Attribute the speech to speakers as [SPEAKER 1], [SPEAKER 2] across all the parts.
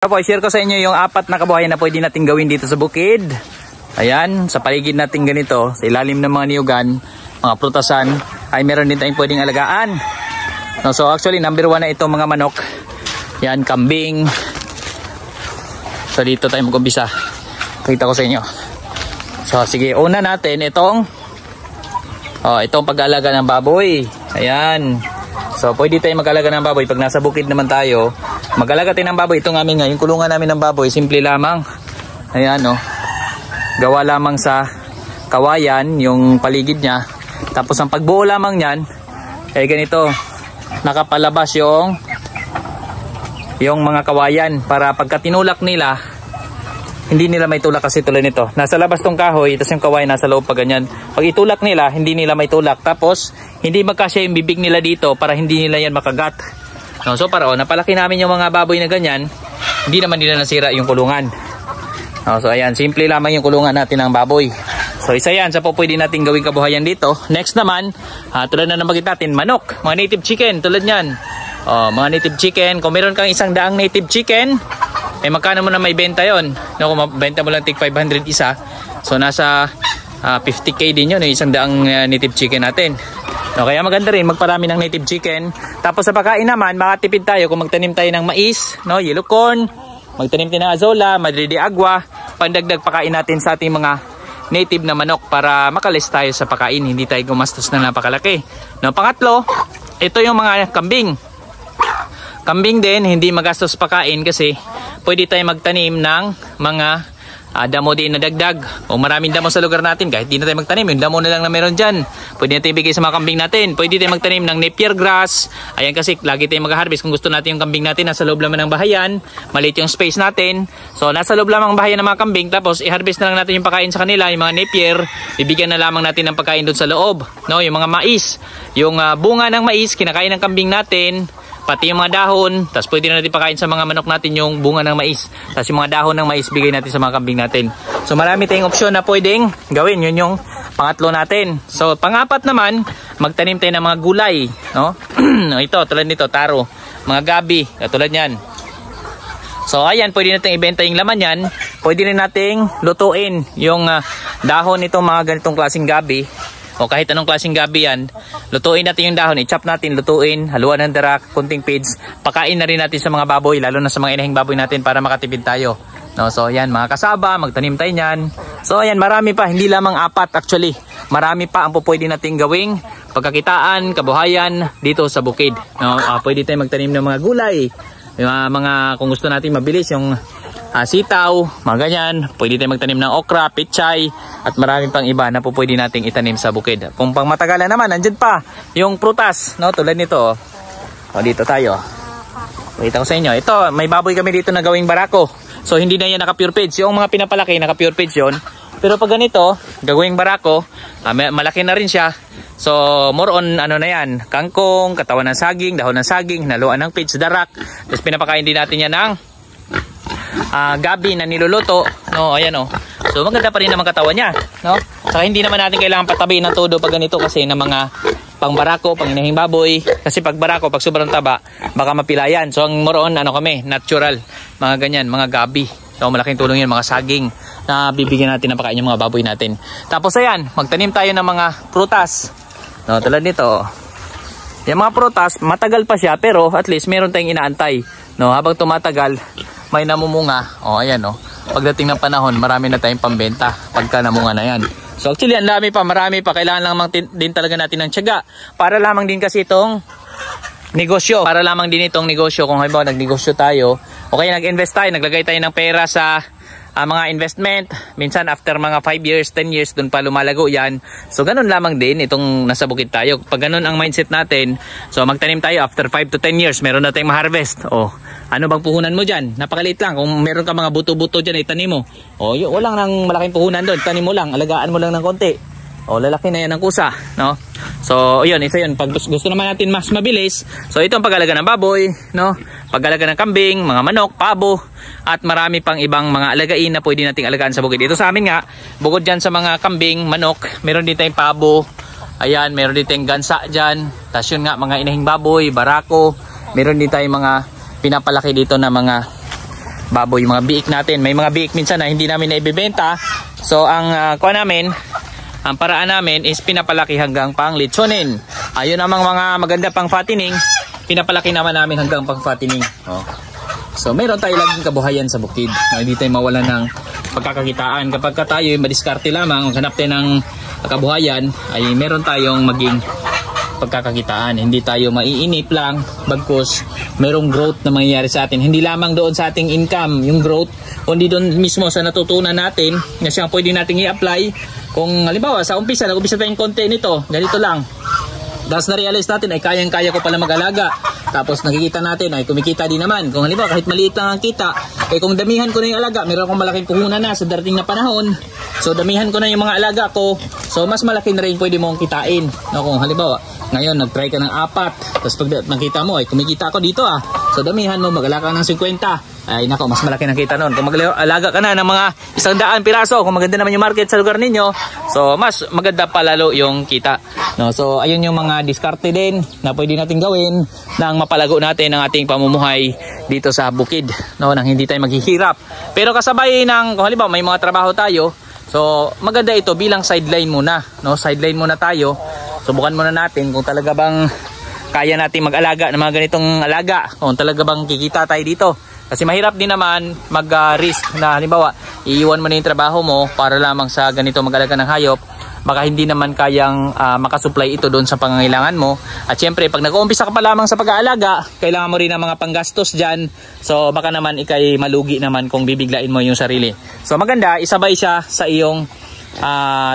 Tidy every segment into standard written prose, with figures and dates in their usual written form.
[SPEAKER 1] Po, share ko sa inyo yung 4 na kabuhayan na pwede natin gawin dito sa bukid. Ayan, sa paligid natin ganito, sa ilalim ng mga niyugan, mga prutasan, ay meron din tayong pwedeng alagaan. No, so actually, number 1 na itong mga manok. Yan, kambing. So dito tayo mag-umpisa. Pakita ko sa inyo. So sige, una natin itong pag-aalaga ng baboy. Ayan. So pwede tayo mag-alaga ng baboy pag nasa bukid naman tayo. Mag-alaga tayo ng baboy. Ito nga yung kulungan namin ng baboy, simple lamang. Ayan, gawa lamang sa kawayan yung paligid niya. Tapos ang pagbuo lamang niyan ay ganito, nakapalabas yung mga kawayan para pagka tinulak nila, hindi nila may tulak kasi tulad nito. Nasa labas tong kahoy, tapos yung kawayan nasa loob pa ganyan. Pag itulak nila, hindi nila may tulak. Tapos hindi magkasya yung bibig nila dito para hindi nila yan makagat. No, so para napalaki namin yung mga baboy na ganyan, hindi naman nila nasira yung kulungan. No, so ayan, simple lamang yung kulungan natin ng baboy. So isa yan sa pwede natin gawing kabuhayan dito. Next naman, tulad na nabagit natin, manok, mga native chicken, tulad yan. Mga native chicken, kung meron kang 100 native chicken, magkano mo na may benta yon? No, kung mabenta mo lang tig 500 isa, so nasa 50k din yun, 100 native chicken natin. No, kaya maganda rin magparami ng native chicken. Tapos sa pagkain naman, makatipid tayo kung magtanim tayo ng mais, no, yellow corn, magtanim tayo ng azola, madre de agua, pandagdag pakain natin sa ating mga native na manok para makalis tayo sa pakain, hindi tayo gumastos na napakalaki. No, pangatlo, ito yung mga kambing. Kambing din, hindi magastos pakain kasi pwede tayo magtanim ng mga damo din na dagdag. O maraming damo sa lugar natin, kahit di na tayo magtanim, yung damo na lang na meron dyan, pwede natin ibigay sa mga kambing natin. Pwede tayo magtanim ng napier grass. Ayan, kasi lagi tayo mag-harvest kung gusto natin yung kambing natin nasa loob lamang ng bahayan, maliit yung space natin. So nasa loob lamang ng bahayan ng mga kambing, tapos i-harvest na lang natin yung pagkain sa kanila, yung mga napier, bibigyan na lamang natin ng pagkain doon sa loob. No, yung mga mais, yung bunga ng mais, kinakain ng kambing natin, pati yung mga dahon, tapos pwede na natin pakain sa mga manok natin yung bunga ng mais. Tapos yung mga dahon ng mais, bigay natin sa mga kambing natin. So marami tayong opsyon na pwedeng gawin. Yun yung pangatlo natin. So pangapat naman, magtanim tayo ng mga gulay. No? Ito, tulad nito, taro. Mga gabi, katulad yan. So ayan, pwede natin ibenta yung laman yan. Pwede rin nating lutuin yung dahon nitong mga ganitong klaseng gabi. O kahit anong klaseng gabi yan, lutuin natin yung dahon, i-chop natin, lutuin, haluan ng darak, kunting feeds, pakain na rin natin sa mga baboy, lalo na sa mga inahing baboy natin para makatipid tayo. No, so yan, mga kasaba, magtanim tayo niyan. So ayan, marami pa, hindi lamang 4 actually. Marami pa ang pwede nating gawing pagkakitaan, kabuhayan dito sa bukid. No, pwede tayo magtanim ng mga gulay, mga kung gusto natin mabilis, yung sitaw, mga ganyan. Pwede tayo magtanim ng okra, pichay, at marami pang iba na pwede nating itanim sa bukid. Kung pang matagalan naman, andyan pa yung prutas, no, tulad nito. Dito tayo. Pakita ko sa inyo. Ito, may baboy kami dito na gawing barako. So hindi na yan naka-pure feeds. Yung mga pinapalaki, naka-pure feeds yun. Pero pag ganito, gawing barako, malaki na rin siya. So more on na yan, kangkong, katawan ng saging, dahon ng saging, hinaluan ng feeds, darak. Tapos pinapakain din natin yan ng gabi na niluluto, no, ayan So maganda pa rin ang katawan niya, no? Saka hindi naman natin kailangan patabihin ng todo pag ganito kasi ng mga pang barako, pang inahing baboy, kasi pag barako, pag sobrang taba, baka mapilayan. So ang more on kami, natural, mga ganyan, mga gabi. So malaking tulong yun, mga saging na bibigyan natin ng pagkain yung mga baboy natin. Tapos ayan, magtanim tayo ng mga prutas. No, tulad nito. Yung mga prutas, matagal pa siya pero at least meron tayong inaantay. No, habang tumatagal, may namumunga. Ayan pagdating ng panahon, marami na tayong pambenta pagka namunga na yan. So actually, ang dami pa, marami pa. Kailangan lang din talaga natin ng tiyaga. Para lamang din kasi itong negosyo. Para lamang din itong negosyo. Kung halimbawa nagnegosyo tayo, o kaya nag-invest tayo, naglagay tayo ng pera sa mga investment. Minsan after mga 5 years, 10 years, dun pa lumalago yan. So ganun lamang din itong nasa bukid tayo. Pag ganun ang mindset natin, so magtanim tayo after 5 to 10 years, meron na tayong ma-harvest. Ano bang puhunan mo dyan? Napakaliit lang. Kung meron ka mga buto-buto dyan, itanim mo. Walang nang malaking puhunan doon. Tanim mo lang, alagaan mo lang ng konti. Lalaki na yan ng kusa, no? So yun, isa yun. Pag gusto naman natin mas mabilis, so ito ang pag-alaga ng baboy, no? Pag-alaga ng kambing, mga manok, pabo, at marami pang ibang mga alagain na pwede nating alagaan sa bukid. Ito sa amin nga, bukod dyan sa mga kambing, manok, meron din tayong pabo. Ayan, meron din tayong gansa dyan. Tapos yun nga, mga inahing baboy, barako. Meron din tayong mga pinapalaki dito na mga baboy, mga biik natin. May mga biik minsan na hindi namin naibebenta. So ang ang paraan namin is pinapalaki hanggang pang litsonin. Ayun namang mga maganda pang fattening, pinapalaki naman namin hanggang pang fattening. Oh. So meron tayo laging kabuhayan sa bukid. Hindi tayo mawalan ng pagkakakitaan. Kapag tayo madiskarte lamang, maghanap tayo ng kabuhayan, ay meron tayong maging pagkakakitaan. Hindi tayo maiinip lang, bagkus merong growth na mangyayari sa atin. Hindi lamang doon sa ating income yung growth, kundi doon mismo sa natutunan natin na siyang pwede nating i-apply. Kung halimbawa sa umpisa, nag-umpisa tayong konti nito, ganito lang. Tapos na-realize natin ay kayang-kaya ko pala mag-alaga. Tapos nakikita natin ay kumikita din naman. Kung halimbawa kahit maliit lang ang kita, kung damihan ko na yung alaga, meron akong malaking puhunan na sa darating na panahon. So damihan ko na yung mga alaga ko. So mas malaki na rin pwede mong kitain. No, kung halimbawa, ngayon nag-try ka ng 4, tapos pag nakita mo ay kumikita ako dito So damihan mo, mag-alaga ka ng 50. Ay nako, mas malaki ng kita noon. Kung mag-alaga ka na ng mga 100 piraso, kung maganda naman yung market sa lugar ninyo, so mas maganda pa lalo yung kita. No, so ayun yung mga diskarte din na pwede natin gawin nang mapalago natin ang ating pamumuhay dito sa bukid, no, nang hindi tayo maghihirap. Pero kasabay ng kung halimbawa may mga trabaho tayo, so maganda ito bilang sideline muna, no? Sideline muna tayo. Subukan muna natin kung talaga bang kaya natin mag-alaga ng mga ganitong alaga, kung talaga bang kikita tayo dito. Kasi mahirap din naman mag-risk na halimbawa iiwan mo na yung trabaho mo para lamang sa ganito mag-alaga ng hayop. Baka hindi naman kayang makasupply ito doon sa pangangailangan mo. At syempre pag nag-uumpisa ka pa lamang sa pag-aalaga, kailangan mo rin ng mga panggastos dyan. So baka naman ikay malugi naman kung bibiglain mo yung sarili. So maganda isabay siya sa iyong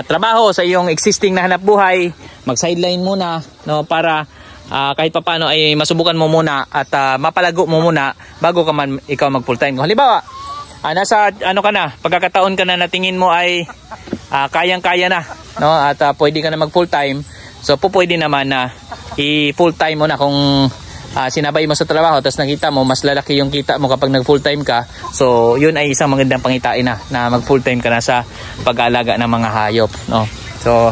[SPEAKER 1] trabaho, sa iyong existing na hanap buhay. Mag-sideline muna, no, para kahit papaano ay masubukan mo muna at mapalago mo muna bago ka man ikaw mag full time. Kung halimbawa nasa ka na, pagkakataon ka na tingin mo ay kayang-kaya na, no, at pwede ka na mag full time, so pwede naman na i-full time mo na kung sinabay mo sa trabaho tapos nakita mo mas lalaki yung kita mo kapag nag full time ka. So yun ay isang magandang pangitain na mag full time ka na sa pag-aalaga ng mga hayop, no. So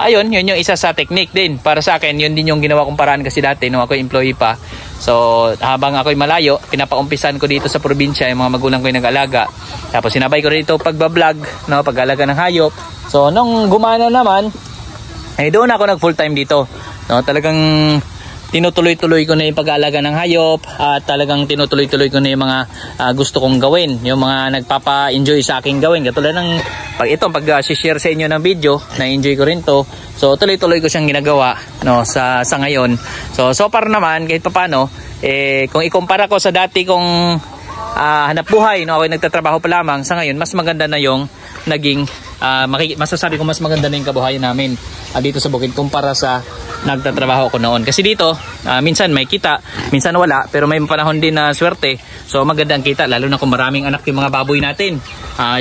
[SPEAKER 1] ayun, yun yung isa sa technique din. Para sa akin, yun din yung ginawa kong paraan kasi dati nung ako employee pa. So habang ako'y malayo, pinapaumpisan ko dito sa probinsya yung mga magulang ko yung nag-alaga. Tapos sinabay ko dito pagbablog, no, pag-alaga ng hayop. So nung gumana naman, doon ako nag full time dito, no. Talagang tinutuloy-tuloy ko na yung pag-aalaga ng hayop at talagang tinutuloy-tuloy ko na yung mga gusto kong gawin, yung mga nagpapa-enjoy sa aking gawin. Katulad ng pag-share sa inyo ng video, na-enjoy ko rin to. So tuloy-tuloy ko siyang ginagawa, no, sa ngayon. So far naman kahit papaano, kung ikumpara ko sa dati kong hanap buhay, no, ako nagtatrabaho pa lamang, sa ngayon mas maganda na yung naging masasabi ko mas maganda na yung kabuhayan namin dito sa bukid kumpara sa nagtatrabaho ko noon. Kasi dito minsan may kita, minsan wala, pero may panahon din na swerte. So maganda ang kita, lalo na kung maraming anak yung mga baboy natin.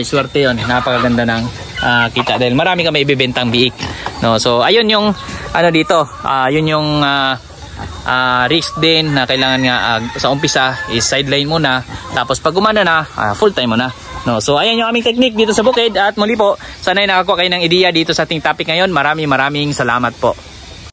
[SPEAKER 1] Swerte yun, napakaganda ng kita dahil marami ka may ibibentang biik, no. So ayun yung dito, yun yung risk din na kailangan nga sa umpisa is sideline muna, tapos pag gumana na full time mo na, no. So ayan yung aming technique dito sa bukid at muli po, sana'y nakakuha kayo ng ideya dito sa ating topic ngayon. Maraming salamat po.